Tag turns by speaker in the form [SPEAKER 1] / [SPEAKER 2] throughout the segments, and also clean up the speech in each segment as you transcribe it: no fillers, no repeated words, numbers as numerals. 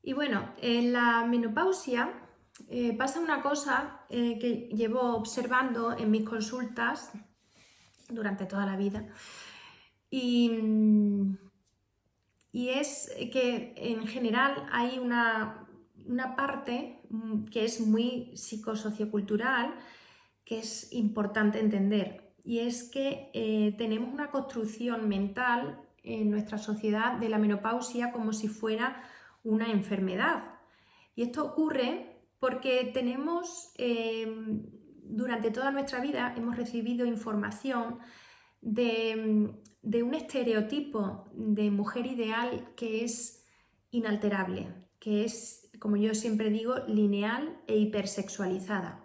[SPEAKER 1] Y bueno, en la menopausia pasa una cosa que llevo observando en mis consultas durante toda la vida y, y es que en general hay una parte que es muy psicosociocultural que es importante entender, y es que tenemos una construcción mental en nuestra sociedad de la menopausia como si fuera una enfermedad. Y esto ocurre porque durante toda nuestra vida hemos recibido información de un estereotipo de mujer ideal que es inalterable, que es, como yo siempre digo, lineal e hipersexualizada.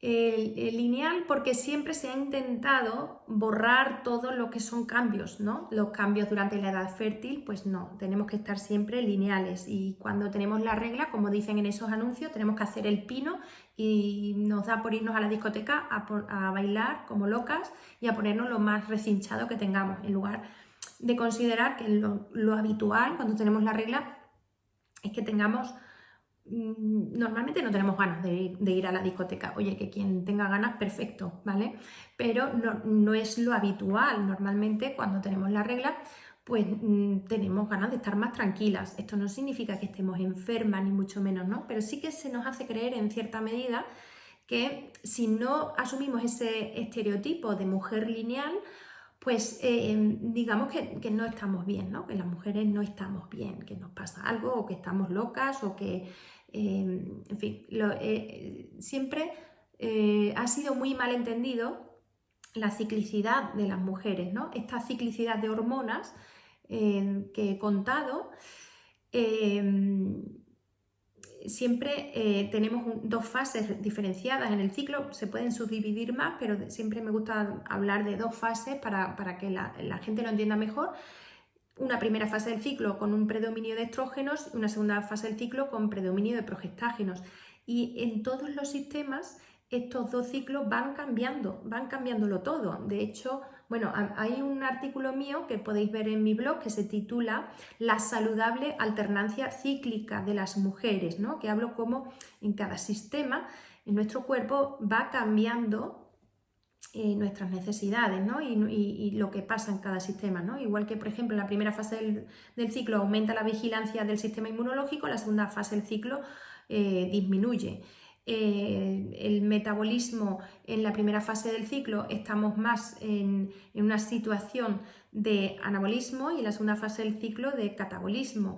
[SPEAKER 1] El lineal porque siempre se ha intentado borrar todo lo que son cambios, ¿no? Los cambios durante la edad fértil, pues no, tenemos que estar siempre lineales, y cuando tenemos la regla, como dicen en esos anuncios, tenemos que hacer el pino y nos da por irnos a la discoteca a bailar como locas y a ponernos lo más recinchado que tengamos, en lugar de considerar que lo habitual cuando tenemos la regla es que tengamos. Normalmente no tenemos ganas de ir a la discoteca. Oye, que quien tenga ganas, perfecto, ¿vale? Pero no es lo habitual. Normalmente cuando tenemos la regla, pues tenemos ganas de estar más tranquilas. Esto no significa que estemos enfermas, ni mucho menos, ¿no? Pero sí que se nos hace creer en cierta medida que si no asumimos ese estereotipo de mujer lineal, pues digamos que no estamos bien, ¿no? Que las mujeres no estamos bien, que nos pasa algo, o que estamos locas, o que, en fin, siempre ha sido muy mal entendido la ciclicidad de las mujeres, ¿no? Esta ciclicidad de hormonas que he contado. Siempre tenemos dos fases diferenciadas en el ciclo, se pueden subdividir más, pero siempre me gusta hablar de dos fases para que la gente lo entienda mejor. Una primera fase del ciclo con un predominio de estrógenos y una segunda fase del ciclo con predominio de progestágenos. Y en todos los sistemas estos dos ciclos van cambiándolo todo. De hecho, bueno, hay un artículo mío que podéis ver en mi blog que se titula La saludable alternancia cíclica de las mujeres, ¿no? Que hablo cómo en cada sistema, en nuestro cuerpo, va cambiando nuestras necesidades, ¿no? y lo que pasa en cada sistema, ¿no? Igual que, por ejemplo, en la primera fase del ciclo aumenta la vigilancia del sistema inmunológico, en la segunda fase del ciclo disminuye. El metabolismo en la primera fase del ciclo estamos más en una situación de anabolismo, y en la segunda fase del ciclo de catabolismo.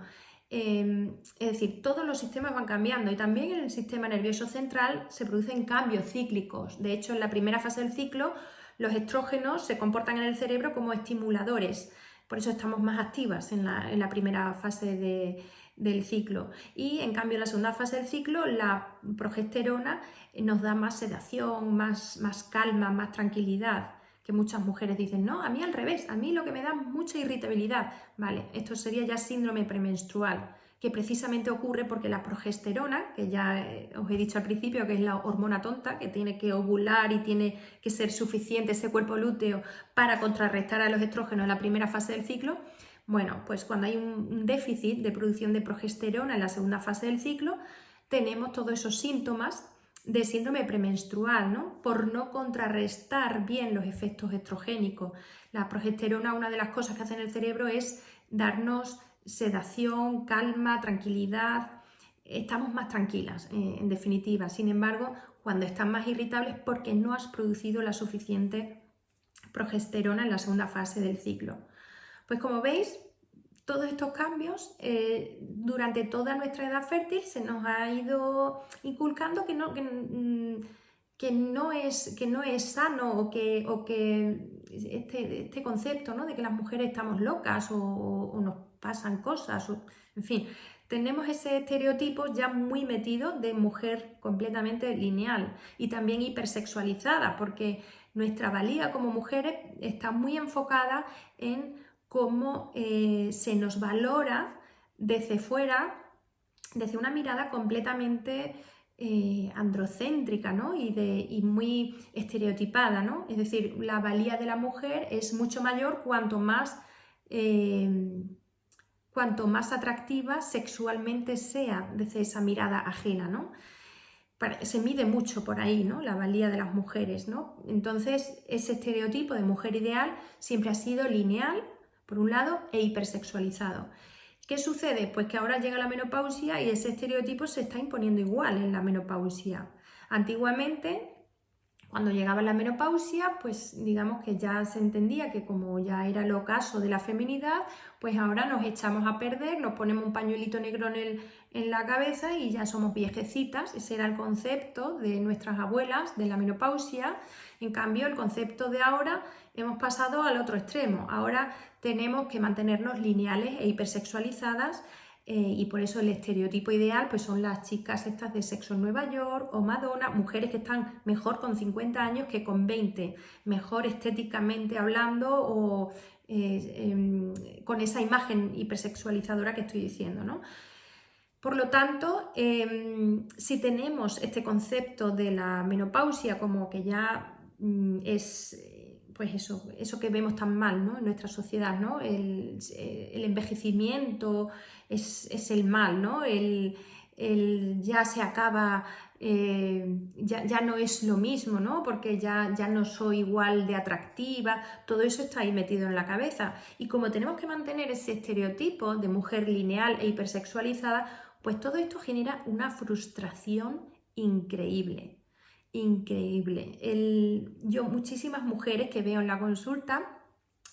[SPEAKER 1] Es decir, todos los sistemas van cambiando, y también en el sistema nervioso central se producen cambios cíclicos. De hecho, en la primera fase del ciclo los estrógenos se comportan en el cerebro como estimuladores, por eso estamos más activas en la primera fase del ciclo. Y en cambio en la segunda fase del ciclo la progesterona nos da más sedación, más calma, más tranquilidad, que muchas mujeres dicen, no, a mí al revés, a mí lo que me da mucha irritabilidad. Vale, esto sería ya síndrome premenstrual, que precisamente ocurre porque la progesterona, que ya os he dicho al principio que es la hormona tonta, que tiene que ovular y tiene que ser suficiente ese cuerpo lúteo para contrarrestar a los estrógenos en la primera fase del ciclo. Bueno, pues cuando hay un déficit de producción de progesterona en la segunda fase del ciclo, tenemos todos esos síntomas de síndrome premenstrual, ¿no? Por no contrarrestar bien los efectos estrogénicos. La progesterona, una de las cosas que hace en el cerebro es darnos sedación, calma, tranquilidad. Estamos más tranquilas, en definitiva. Sin embargo, cuando estás más irritable es porque no has producido la suficiente progesterona en la segunda fase del ciclo. Pues como veis, todos estos cambios durante toda nuestra edad fértil se nos ha ido inculcando que no es sano, o que este concepto, ¿no? De que las mujeres estamos locas o nos pasan cosas, en fin, tenemos ese estereotipo ya muy metido de mujer completamente lineal y también hipersexualizada, porque nuestra valía como mujeres está muy enfocada en cómo se nos valora desde fuera, desde una mirada completamente androcéntrica, ¿no? y muy estereotipada, ¿no? Es decir, la valía de la mujer es mucho mayor cuanto más atractiva sexualmente sea desde esa mirada ajena, ¿no? Se mide mucho por ahí, ¿no? La valía de las mujeres, ¿no? Entonces, ese estereotipo de mujer ideal siempre ha sido lineal, por un lado, e hipersexualizado. ¿Qué sucede? Pues que ahora llega la menopausia y ese estereotipo se está imponiendo igual en la menopausia. Antiguamente, cuando llegaba la menopausia, pues digamos que ya se entendía que como ya era el ocaso de la feminidad, pues ahora nos echamos a perder, nos ponemos un pañuelito negro en la cabeza y ya somos viejecitas. Ese era el concepto de nuestras abuelas de la menopausia. En cambio, el concepto de ahora hemos pasado al otro extremo. Ahora tenemos que mantenernos lineales e hipersexualizadas. Y por eso el estereotipo ideal pues son las chicas estas de Sexo en Nueva York o Madonna, mujeres que están mejor con 50 años que con 20, mejor estéticamente hablando o con esa imagen hipersexualizadora que estoy diciendo, ¿no? Por lo tanto, si tenemos este concepto de la menopausia como que ya es pues eso que vemos tan mal, ¿no? En nuestra sociedad, ¿no? El envejecimiento es el mal, ¿no? Ya se acaba, ya no es lo mismo, ¿no? Porque ya no soy igual de atractiva, todo eso está ahí metido en la cabeza. Y como tenemos que mantener ese estereotipo de mujer lineal e hipersexualizada, pues todo esto genera una frustración increíble. Increíble. Yo muchísimas mujeres que veo en la consulta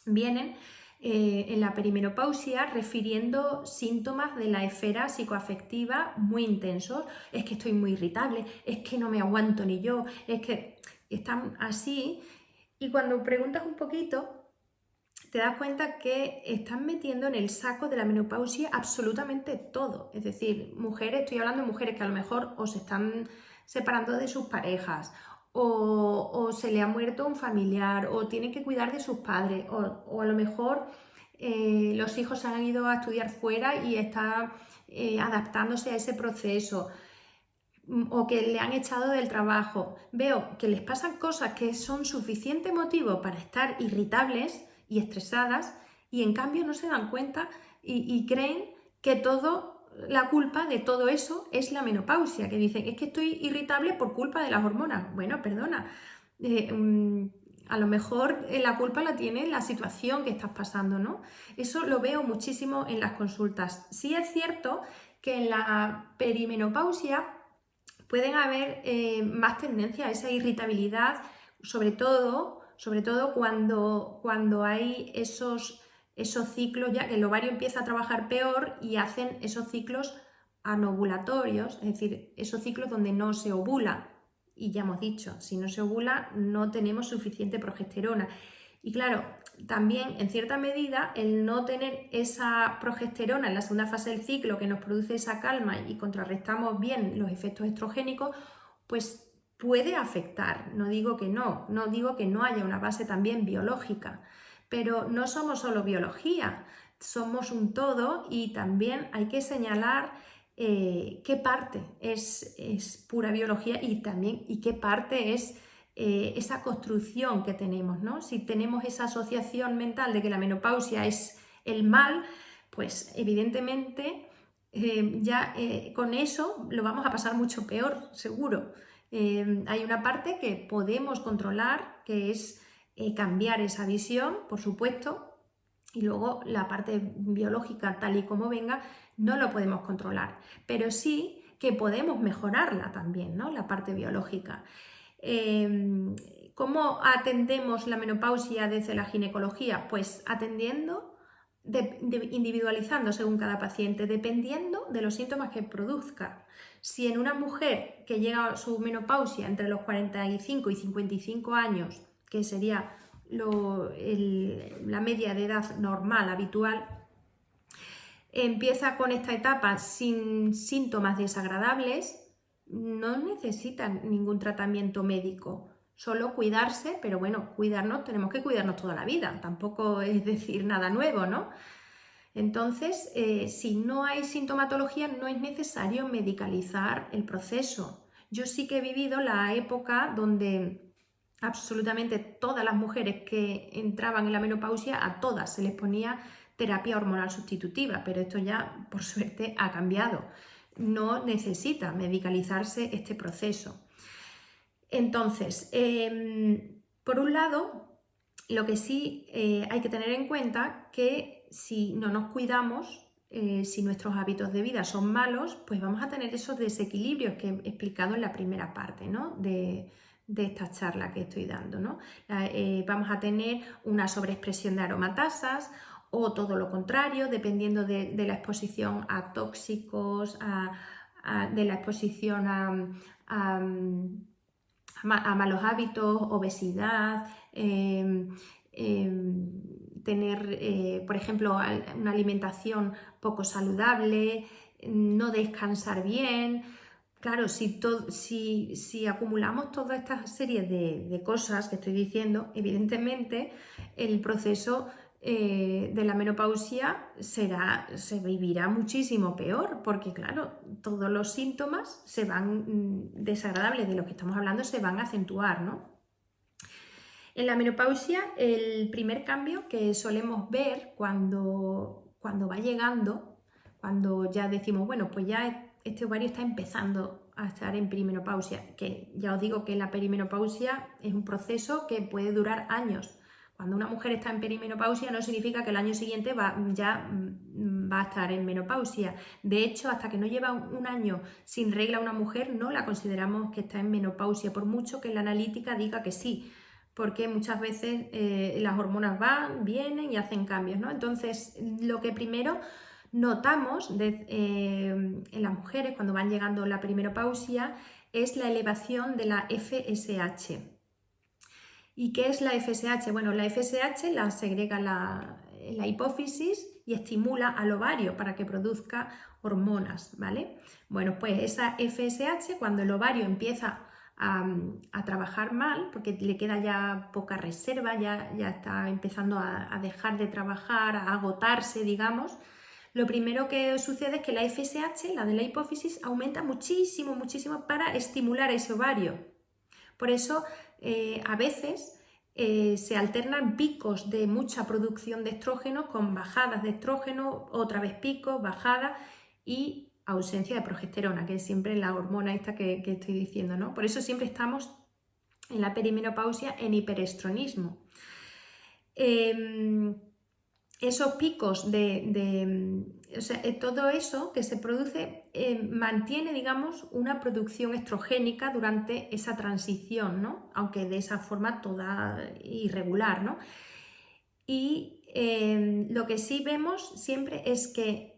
[SPEAKER 1] vienen en la perimenopausia refiriendo síntomas de la esfera psicoafectiva muy intensos. Es que estoy muy irritable, es que no me aguanto ni yo, es que están así. Y cuando preguntas un poquito, te das cuenta que están metiendo en el saco de la menopausia absolutamente todo. Es decir, mujeres, estoy hablando de mujeres que a lo mejor o se están separando de sus parejas, o se le ha muerto un familiar, o tienen que cuidar de sus padres, o a lo mejor los hijos han ido a estudiar fuera y están adaptándose a ese proceso, o que le han echado del trabajo. Veo que les pasan cosas que son suficiente motivo para estar irritables y estresadas, y en cambio no se dan cuenta y creen que la culpa de todo eso es la menopausia, que dicen, es que estoy irritable por culpa de las hormonas. Bueno, perdona, a lo mejor la culpa la tiene la situación que estás pasando, ¿no? Eso lo veo muchísimo en las consultas. Sí es cierto que en la perimenopausia pueden haber más tendencia a esa irritabilidad, sobre todo cuando hay esos ciclos, ya que el ovario empieza a trabajar peor y hacen esos ciclos anovulatorios, es decir, esos ciclos donde no se ovula. Y ya hemos dicho, si no se ovula no tenemos suficiente progesterona. Y claro, también en cierta medida el no tener esa progesterona en la segunda fase del ciclo que nos produce esa calma y contrarrestamos bien los efectos estrogénicos, pues puede afectar. No digo que no digo que no haya una base también biológica, pero no somos solo biología, somos un todo y también hay que señalar qué parte es pura biología y qué parte es esa construcción que tenemos, ¿no? Si tenemos esa asociación mental de que la menopausia es el mal, pues evidentemente con eso lo vamos a pasar mucho peor, seguro. Hay una parte que podemos controlar, que es cambiar esa visión, por supuesto, y luego la parte biológica, tal y como venga, no lo podemos controlar, pero sí que podemos mejorarla también, ¿no? La parte biológica. ¿Cómo atendemos la menopausia desde la ginecología? Pues atendiendo, individualizando según cada paciente, dependiendo de los síntomas que produzca. Si en una mujer que llega a su menopausia entre los 45 y 55 años, que sería la media de edad normal, habitual, empieza con esta etapa sin síntomas desagradables, no necesitan ningún tratamiento médico, solo cuidarse, pero bueno, tenemos que cuidarnos toda la vida, tampoco es decir nada nuevo, ¿no? Entonces, si no hay sintomatología, no es necesario medicalizar el proceso. Yo sí que he vivido la época donde absolutamente todas las mujeres que entraban en la menopausia, a todas se les ponía terapia hormonal sustitutiva, pero esto ya por suerte ha cambiado. No necesita medicalizarse este proceso. Entonces, por un lado, lo que sí hay que tener en cuenta que si no nos cuidamos, si nuestros hábitos de vida son malos, pues vamos a tener esos desequilibrios que he explicado en la primera parte, ¿no? de esta charla que estoy dando, ¿no? Vamos a tener una sobreexpresión de aromatasas o todo lo contrario, dependiendo de la exposición a tóxicos, de la exposición a malos hábitos, obesidad, tener, por ejemplo, una alimentación poco saludable, no descansar bien. Claro, si acumulamos toda esta serie de cosas que estoy diciendo, evidentemente el proceso de la menopausia se vivirá muchísimo peor, porque claro, todos los síntomas desagradables de los que estamos hablando se van a acentuar, ¿no? En la menopausia, el primer cambio que solemos ver cuando va llegando, cuando ya decimos, bueno, pues ya este ovario está empezando a estar en perimenopausia, que ya os digo que la perimenopausia es un proceso que puede durar años. Cuando una mujer está en perimenopausia no significa que el año siguiente ya va a estar en menopausia. De hecho, hasta que no lleva un año sin regla una mujer, no la consideramos que está en menopausia, por mucho que la analítica diga que sí, porque muchas veces las hormonas vienen y hacen cambios, ¿no? Entonces, lo que primero notamos en las mujeres cuando van llegando la perimenopausia es la elevación de la FSH. ¿Y qué es la FSH? Bueno, la FSH la segrega la hipófisis y estimula al ovario para que produzca hormonas, ¿vale? Bueno, pues esa FSH, cuando el ovario empieza a trabajar mal, porque le queda ya poca reserva, ya está empezando a dejar de trabajar, a agotarse, digamos, lo primero que sucede es que la FSH, la de la hipófisis, aumenta muchísimo, muchísimo para estimular ese ovario. Por eso, a veces se alternan picos de mucha producción de estrógeno con bajadas de estrógeno, otra vez picos, bajadas y ausencia de progesterona, que es siempre la hormona esta que estoy diciendo, ¿no? Por eso siempre estamos en la perimenopausia en hiperestronismo. Esos picos o sea, todo eso que se produce mantiene, digamos, una producción estrogénica durante esa transición, ¿no? Aunque de esa forma toda irregular, ¿no? Y lo que sí vemos siempre es que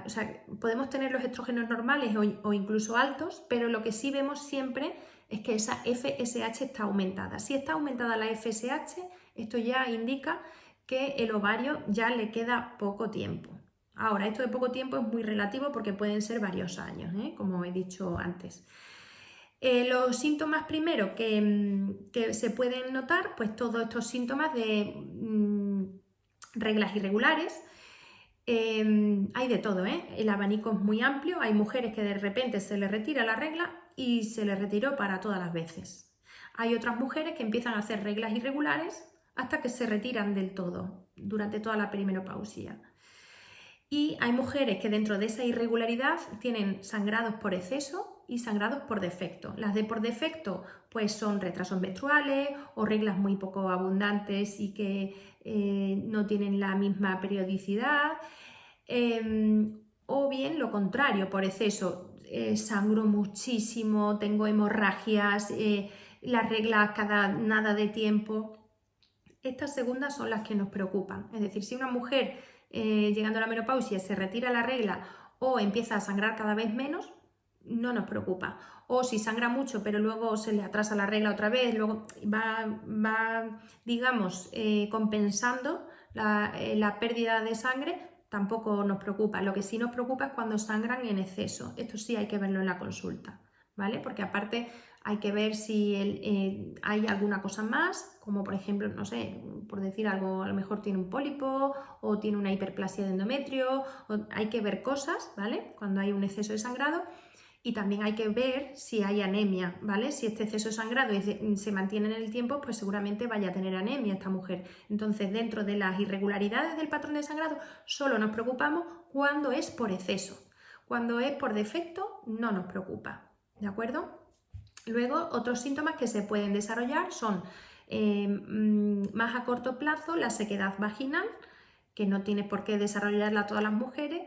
[SPEAKER 1] o sea, podemos tener los estrógenos normales o incluso altos, pero lo que sí vemos siempre es que esa FSH está aumentada. Si está aumentada la FSH, esto ya indica que el ovario ya le queda poco tiempo. Ahora, esto de poco tiempo es muy relativo porque pueden ser varios años, como he dicho antes. Los síntomas primero que se pueden notar, pues todos estos síntomas de reglas irregulares. Hay de todo, el abanico es muy amplio, hay mujeres que de repente se les retira la regla y se les retiró para todas las veces. Hay otras mujeres que empiezan a hacer reglas irregulares hasta que se retiran del todo, durante toda la perimenopausia. Y hay mujeres que dentro de esa irregularidad tienen sangrados por exceso y sangrados por defecto. Las de por defecto pues son retrasos menstruales o reglas muy poco abundantes y que no tienen la misma periodicidad, o bien lo contrario, por exceso, sangro muchísimo, tengo hemorragias, las reglas cada nada de tiempo. Estas segundas son las que nos preocupan, es decir, si una mujer llegando a la menopausia se retira la regla o empieza a sangrar cada vez menos, no nos preocupa. O si sangra mucho pero luego se le atrasa la regla otra vez, luego va digamos, compensando la pérdida de sangre, tampoco nos preocupa. Lo que sí nos preocupa es cuando sangran en exceso. Esto sí hay que verlo en la consulta, ¿vale? Porque aparte hay que ver si hay alguna cosa más, como por ejemplo, no sé, por decir algo, a lo mejor tiene un pólipo o tiene una hiperplasia de endometrio, hay que ver cosas, ¿vale? Cuando hay un exceso de sangrado. Y también hay que ver si hay anemia, ¿vale? Si este exceso de sangrado se mantiene en el tiempo, pues seguramente vaya a tener anemia esta mujer. Entonces, dentro de las irregularidades del patrón de sangrado, solo nos preocupamos cuando es por exceso. Cuando es por defecto, no nos preocupa, ¿de acuerdo? Luego, otros síntomas que se pueden desarrollar son más a corto plazo la sequedad vaginal, que no tiene por qué desarrollarla todas las mujeres.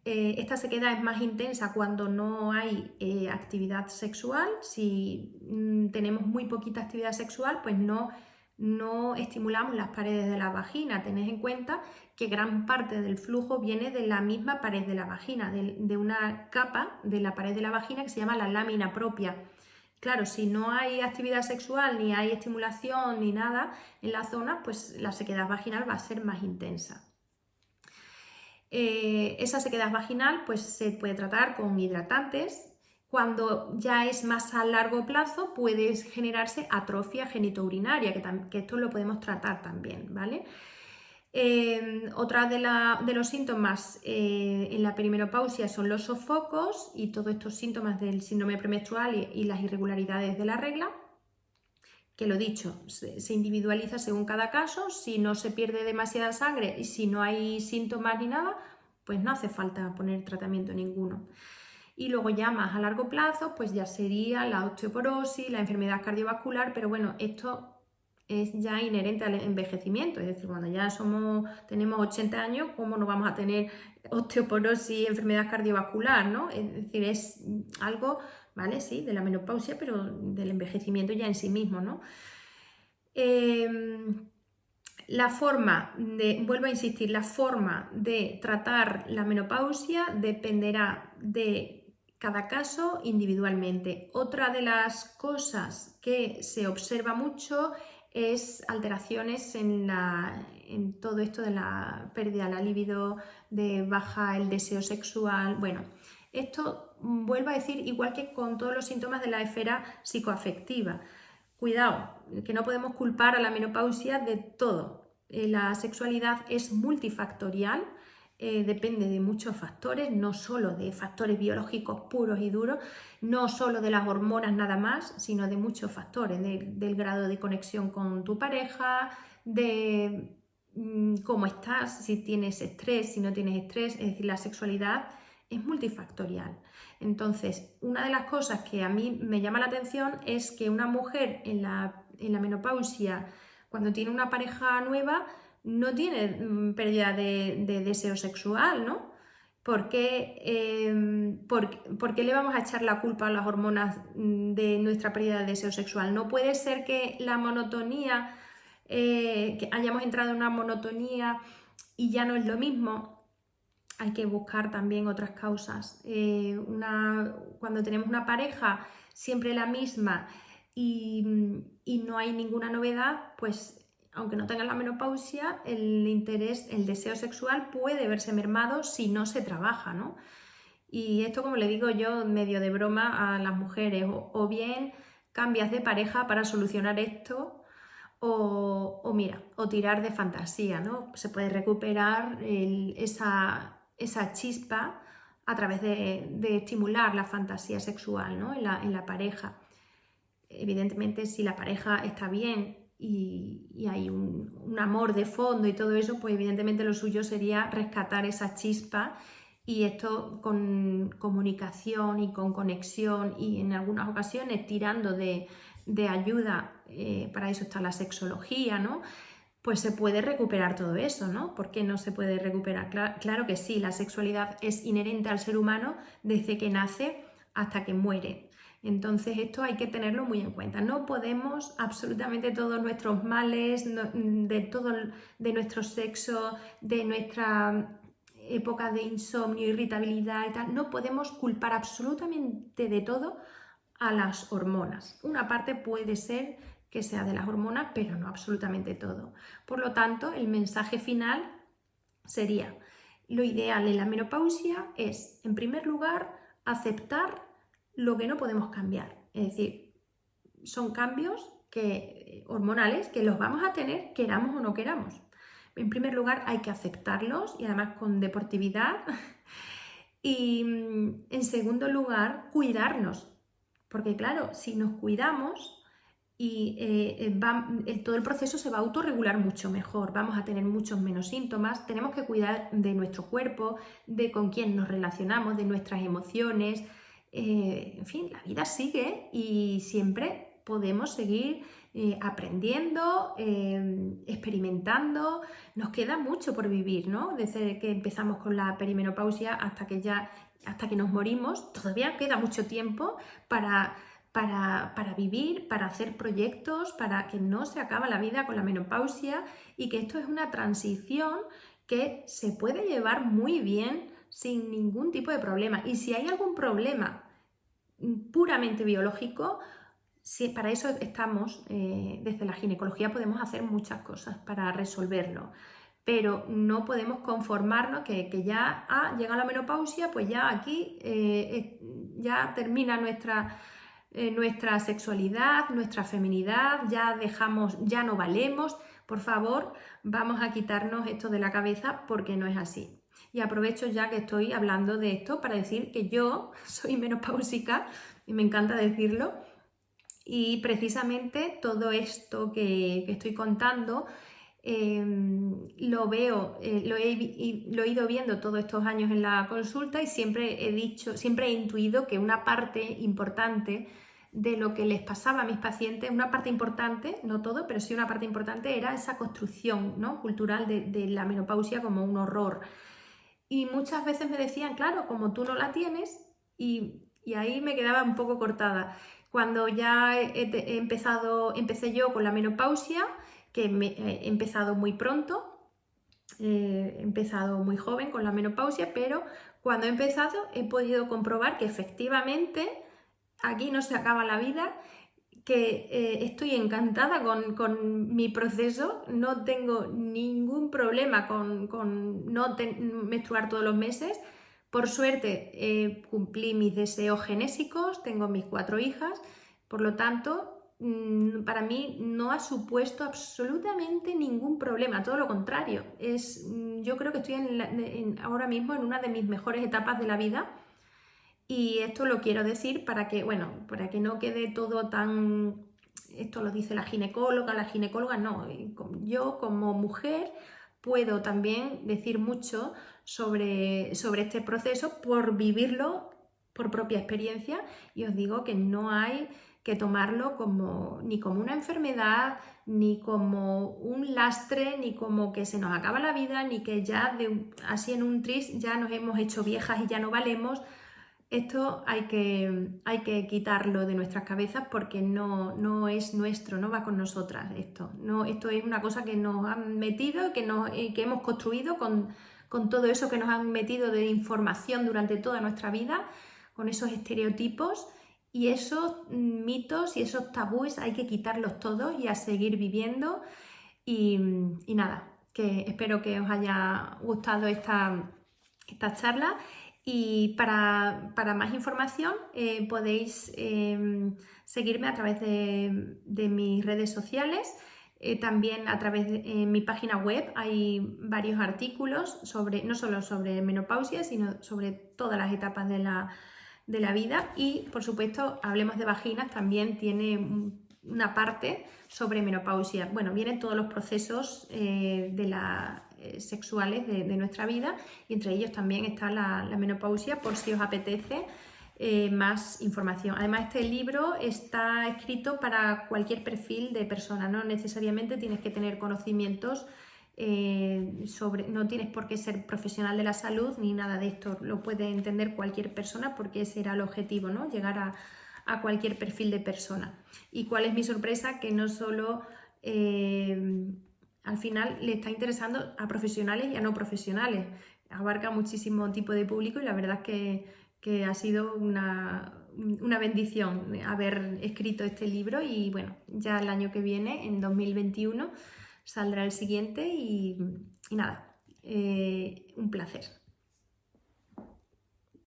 [SPEAKER 1] Esta sequedad es más intensa cuando no hay actividad sexual. Si tenemos muy poquita actividad sexual, pues no estimulamos las paredes de la vagina. Tened en cuenta que gran parte del flujo viene de la misma pared de la vagina, de una capa de la pared de la vagina que se llama la lámina propia. Claro, si no hay actividad sexual, ni hay estimulación, ni nada en la zona, pues la sequedad vaginal va a ser más intensa. Esa sequedad vaginal pues, se puede tratar con hidratantes. Cuando ya es más a largo plazo puede generarse atrofia genitourinaria, que esto lo podemos tratar también, ¿vale? Otra de los síntomas en la perimenopausia son los sofocos y todos estos síntomas del síndrome premenstrual y las irregularidades de la regla, que lo dicho, se individualiza según cada caso. Si no se pierde demasiada sangre y si no hay síntomas ni nada, pues no hace falta poner tratamiento ninguno. Y luego ya más a largo plazo, pues ya sería la osteoporosis, la enfermedad cardiovascular, pero bueno, esto es ya inherente al envejecimiento, es decir, cuando ya tenemos 80 años, ¿cómo no vamos a tener osteoporosis, enfermedad cardiovascular, ¿no? Es decir, es algo, ¿vale? Sí, de la menopausia, pero del envejecimiento ya en sí mismo, ¿no? Vuelvo a insistir, la forma de tratar la menopausia dependerá de cada caso individualmente. Otra de las cosas que se observa mucho es alteraciones en todo esto de la pérdida de la libido, de baja el deseo sexual. Bueno, esto vuelvo a decir, igual que con todos los síntomas de la esfera psicoafectiva. Cuidado, que no podemos culpar a la menopausia de todo. La sexualidad es multifactorial, depende de muchos factores, no solo de factores biológicos puros y duros, no solo de las hormonas nada más, sino de muchos factores, del grado de conexión con tu pareja, de cómo estás, si tienes estrés, si no tienes estrés, es decir, la sexualidad es multifactorial. Entonces, una de las cosas que a mí me llama la atención es que una mujer en la menopausia, cuando tiene una pareja nueva, no tiene pérdida de deseo sexual, ¿no? ¿Por qué le vamos a echar la culpa a las hormonas de nuestra pérdida de deseo sexual? No puede ser que la monotonía, que hayamos entrado en una monotonía y ya no es lo mismo. Hay que buscar también otras causas. Cuando tenemos una pareja siempre la misma y no hay ninguna novedad, pues aunque no tenga la menopausia, el interés, el deseo sexual puede verse mermado si no se trabaja, ¿no? Y esto, como le digo yo, medio de broma a las mujeres, o bien cambias de pareja para solucionar esto, o mira, o tirar de fantasía, ¿no? Se puede recuperar esa chispa a través de estimular la fantasía sexual, ¿no? en la pareja. Evidentemente, si la pareja está bien y hay un amor de fondo y todo eso, pues evidentemente lo suyo sería rescatar esa chispa, y esto con comunicación y con conexión y en algunas ocasiones tirando de ayuda, para eso está la sexología, ¿no? Pues se puede recuperar todo eso, ¿no? ¿Por qué no se puede recuperar? Claro que sí, la sexualidad es inherente al ser humano desde que nace hasta que muere. Entonces esto hay que tenerlo muy en cuenta. No podemos absolutamente todos nuestros males, de nuestro sexo, de nuestra época de insomnio, irritabilidad y tal, no podemos culpar absolutamente de todo a las hormonas. Una parte puede ser que sea de las hormonas, pero no absolutamente todo. Por lo tanto, el mensaje final sería: lo ideal en la menopausia es, en primer lugar, aceptar lo que no podemos cambiar. Es decir, son cambios hormonales que los vamos a tener, queramos o no queramos. En primer lugar, hay que aceptarlos, y además con deportividad, Y en segundo lugar, cuidarnos, porque claro, si nos cuidamos y todo el proceso se va a autorregular mucho mejor, vamos a tener muchos menos síntomas, tenemos que cuidar de nuestro cuerpo, de con quién nos relacionamos, de nuestras emociones, en fin, la vida sigue y siempre podemos seguir aprendiendo, experimentando, nos queda mucho por vivir, ¿no? Desde que empezamos con la perimenopausia hasta que nos morimos, todavía queda mucho tiempo para vivir, para hacer proyectos, para que no se acaba la vida con la menopausia y que esto es una transición que se puede llevar muy bien sin ningún tipo de problema. Y si hay algún problema puramente biológico, para eso estamos, desde la ginecología podemos hacer muchas cosas para resolverlo, pero no podemos conformarnos que ya llega la menopausia, pues ya aquí ya termina nuestra sexualidad, nuestra feminidad, ya no valemos. Por favor, vamos a quitarnos esto de la cabeza porque no es así. Y aprovecho ya que estoy hablando de esto para decir que yo soy menopáusica y me encanta decirlo. Y precisamente todo esto que estoy contando lo veo, lo he ido viendo todos estos años en la consulta y siempre he intuido que una parte importante de lo que les pasaba a mis pacientes, una parte importante, no todo, pero sí una parte importante, era esa construcción, ¿no?, cultural de la menopausia como un horror. Y muchas veces me decían, claro, como tú no la tienes, y ahí me quedaba un poco cortada. Cuando ya empecé yo con la menopausia, que he empezado muy pronto, he empezado muy joven con la menopausia, pero cuando he empezado he podido comprobar que efectivamente aquí no se acaba la vida, que estoy encantada con mi proceso, no tengo ningún problema con no menstruar todos los meses. Por suerte cumplí mis deseos genésicos, tengo mis 4 hijas, por lo tanto para mí no ha supuesto absolutamente ningún problema, todo lo contrario. Yo creo que estoy ahora mismo en una de mis mejores etapas de la vida. Y esto lo quiero decir para que no quede todo tan... Esto lo dice la ginecóloga no. Yo como mujer puedo también decir mucho sobre este proceso por vivirlo por propia experiencia, y os digo que no hay que tomarlo ni como una enfermedad, ni como un lastre, ni como que se nos acaba la vida, ni que ya así en un tris ya nos hemos hecho viejas y ya no valemos. Esto hay que quitarlo de nuestras cabezas porque no es nuestro, no va con nosotras esto. Esto es una cosa que nos han metido, que hemos construido con todo eso que nos han metido de información durante toda nuestra vida, con esos estereotipos, y esos mitos y esos tabúes hay que quitarlos todos y a seguir viviendo. Y nada, que espero que os haya gustado esta charla. Y para más información podéis seguirme a través de mis redes sociales. También a través de mi página web hay varios artículos no solo sobre menopausia, sino sobre todas las etapas de la vida. Y por supuesto, Hablemos de Vaginas también tiene una parte sobre menopausia. Bueno, vienen todos los procesos sexuales de nuestra vida, y entre ellos también está la menopausia, por si os apetece más información. Además, este libro está escrito para cualquier perfil de persona, no necesariamente tienes que tener conocimientos no tienes por qué ser profesional de la salud ni nada de esto, lo puede entender cualquier persona porque ese era el objetivo, ¿no?, llegar a cualquier perfil de persona. Y cuál es mi sorpresa, que no solo al final le está interesando a profesionales y a no profesionales, abarca muchísimo tipo de público, y la verdad es que ha sido una bendición haber escrito este libro. Y bueno, ya el año que viene, en 2021, saldrá el siguiente y nada, un placer.